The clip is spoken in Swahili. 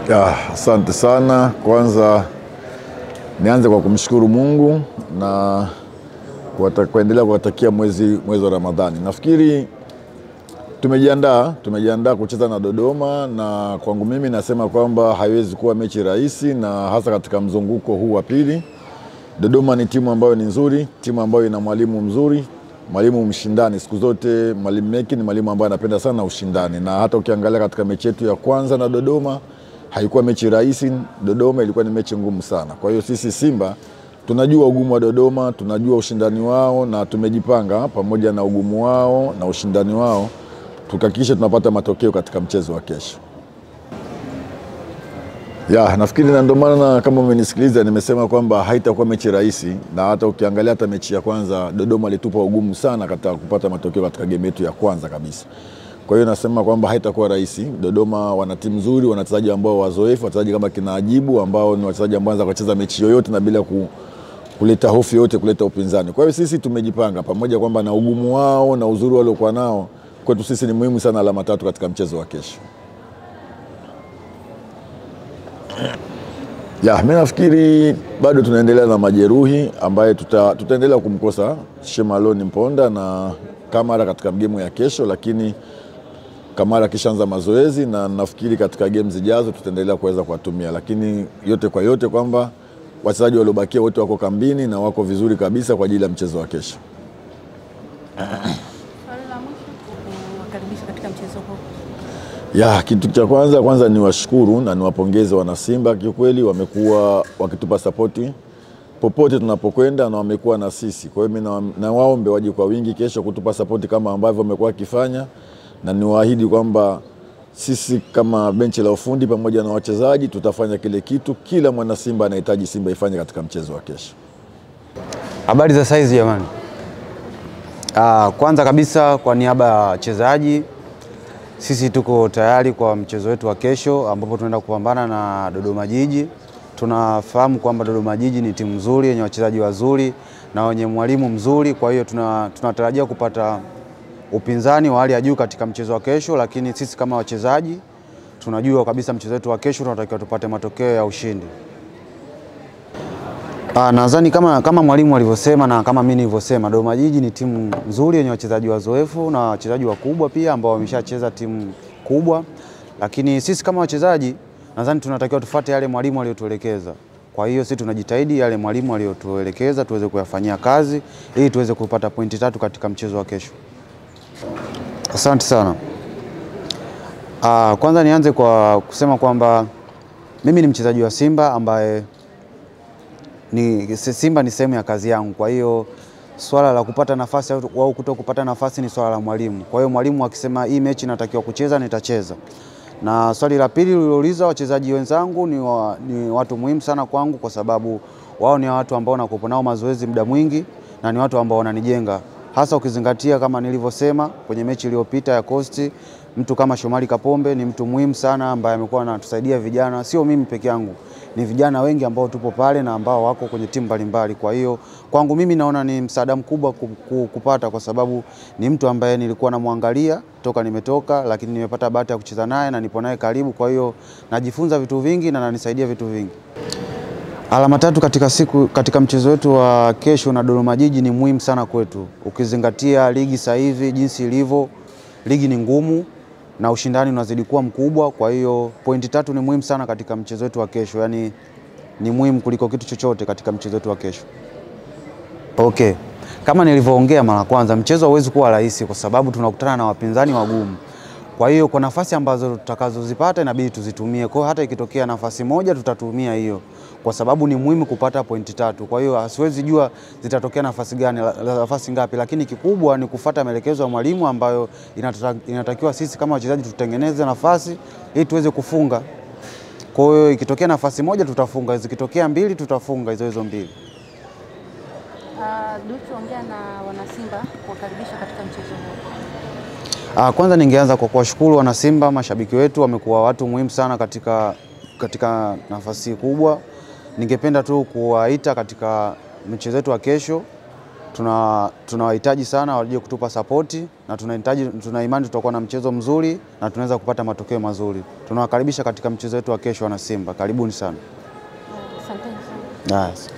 Asante sana. Kwanza nianze kwa kumshukuru Mungu na kuendelea kuwatakia mwezi wa Ramadhani. Nafikiri tumejiandaa kucheza na Dodoma, na kwangu mimi nasema kwamba haiwezi kuwa mechi rahisi, na hasa katika mzunguko huu wa pili. Dodoma ni timu ambayo ni nzuri, timu ambayo ina mwalimu mzuri, mwalimu mshindani. Siku zote mwalimu Meki ni mwalimu ambaye anapenda sana ushindani, na hata ukiangalia katika mechi yetu ya kwanza na Dodoma haikuwa mechi rahisi. Dodoma ilikuwa ni mechi ngumu sana. Kwa hiyo sisi Simba tunajua ugumu wa Dodoma, tunajua ushindani wao, na tumejipanga pamoja na ugumu wao na ushindani wao tukahakikisha tunapata matokeo katika mchezo wa kesho. Nafikiri na ndio maana kama umenisikiliza nimesema kwamba haitakuwa mechi rahisi, na hata ukiangalia hata mechi ya kwanza Dodoma alitupa ugumu sana katika kupata matokeo katika game yetu ya kwanza kabisa. Kwa hiyo nasema kwamba haitakuwa rahisi. Dodoma wana timu nzuri, wana wachezaji ambao wazoefu, wachezaji kama kina Ajibu ambao ni wachezaji ambao wanaweza kucheza mechi yoyote na bila kuleta hofu yote, kuleta upinzani. Kwa hiyo sisi tumejipanga pamoja kwamba na ugumu wao na uzuri waliokuwa nao, kwetu sisi ni muhimu sana alama 3 katika mchezo wa kesho. Mimi nafikiri bado tunaendelea na majeruhi ambaye tutaendelea kumkosa Shemaloni Mponda na Kamara katika game ya kesho, lakini Kamara kishaanza mazoezi na nafikiri katika game zijazo tutaendelea kuweza kuwatumia, lakini yote kwa yote kwamba wachezaji waliobakia wote wako kambini na wako vizuri kabisa kwa ajili ya mchezo wa kesho. Kitu cha kwanza ni washukuru na niwapongeze wana Simba. Kiukweli wamekuwa wakitupa sapoti popote tunapokwenda na wamekuwa na sisi. Kwa hiyo mimi na waombe waje kwa wingi kesho kutupa sapoti kama ambavyo wamekuwa wakifanya, na niwaahidi kwamba sisi kama benchi la ufundi pamoja na wachezaji tutafanya kile kitu kila mwana Simba anahitaji Simba ifanye katika mchezo wa kesho. Habari za saizi jamani. Kwanza kabisa kwa niaba ya wachezaji, sisi tuko tayari kwa mchezo wetu wa kesho ambapo tunaenda kupambana na Dodoma Jiji. Tunafahamu kwamba Dodoma Jiji ni timu nzuri yenye wachezaji wazuri na wenye mwalimu mzuri, kwa hiyo tunatarajia kupata upinzani wa hali ya juu katika mchezo wa kesho, lakini sisi kama wachezaji tunajua kabisa mchezo wetu wa kesho tunatakiwa tupate matokeo ya ushindi. Nadhani kama mwalimu alivyosema na kama mimi nilivyosema, Dodoma Jiji ni timu nzuri yenye wachezaji wazoefu na wachezaji wakubwa pia ambao wameshacheza timu kubwa, lakini sisi kama wachezaji nadhani tunatakiwa tufuate yale mwalimu aliyotuelekeza. Kwa hiyo sisi tunajitahidi yale mwalimu aliyotuelekeza tuweze kuyafanyia kazi ili tuweze kupata pointi 3 katika mchezo wa kesho. Asante sana. Kwanza nianze kwa kusema kwamba mimi ni mchezaji wa Simba ambaye Simba ni sehemu ya kazi yangu. Kwa hiyo swala la kupata nafasi au kutokupata nafasi ni swala la mwalimu. Kwa hiyo mwalimu akisema hii mechi natakiwa kucheza, nitacheza. Na swali la pili ulilouliza, wachezaji wenzangu ni watu muhimu sana kwangu kwa sababu wao ni watu ambao nakupo nao mazoezi muda mwingi na ni watu ambao wananijenga. Hasa ukizingatia kama nilivyosema kwenye mechi iliyopita ya Coast, mtu kama Shomari Kapombe ni mtu muhimu sana ambaye amekuwa anatusaidia vijana, sio mimi peke yangu. Ni vijana wengi ambao tupo pale na ambao wako kwenye timu mbalimbali. Kwa hiyo kwangu mimi naona ni msaada mkubwa kupata, kwa sababu ni mtu ambaye nilikuwa namwangalia toka nimetoka, lakini nimepata bahati ya kucheza naye na nipo naye karibu. Kwa hiyo najifunza vitu vingi na ananisaidia vitu vingi. Alama 3 katika mchezo wetu wa kesho na Dodoma Jiji ni muhimu sana kwetu. Ukizingatia ligi sasa hivi jinsi ilivyo, ligi ni ngumu na ushindani unazidi kuwa mkubwa. Kwa hiyo pointi 3 ni muhimu sana katika mchezo wetu wa kesho. Yani ni muhimu kuliko kitu chochote katika mchezo wetu wa kesho. Kama nilivyoongea mara kwanza, mchezo hauwezi kuwa rahisi kwa sababu tunakutana na wapinzani wagumu. Kwa hiyo kwa nafasi ambazo tutakazozipata inabidi tuzitumie. Kwa hiyo hata ikitokea nafasi moja tutatumia hiyo, kwa sababu ni muhimu kupata pointi 3. Kwa hiyo asiwezi jua zitatokea nafasi gani, nafasi ngapi, lakini kikubwa ni kufuata maelekezo ya mwalimu ambayo inatakiwa sisi kama wachezaji tutengeneze nafasi ili tuweze kufunga. Kwa hiyo ikitokea nafasi moja tutafunga, zikitokea 2 tutafunga hizo 2. Duchu, ongea na wana Simba kuwakaribisha katika mchezo huu. Kwanza ningeanza kwa kuwashukuru wana Simba, mashabiki wetu wamekuwa watu muhimu sana katika nafasi kubwa. Ningependa tu kuwaita katika mchezo wetu wa kesho tunawahitaji sana waje kutupa sapoti, na tuna imani tutakuwa na mchezo mzuri na tunaweza kupata matokeo mazuri. Tunawakaribisha katika mchezo wetu wa kesho wana Simba. Karibuni sana. Asante sana. Yes.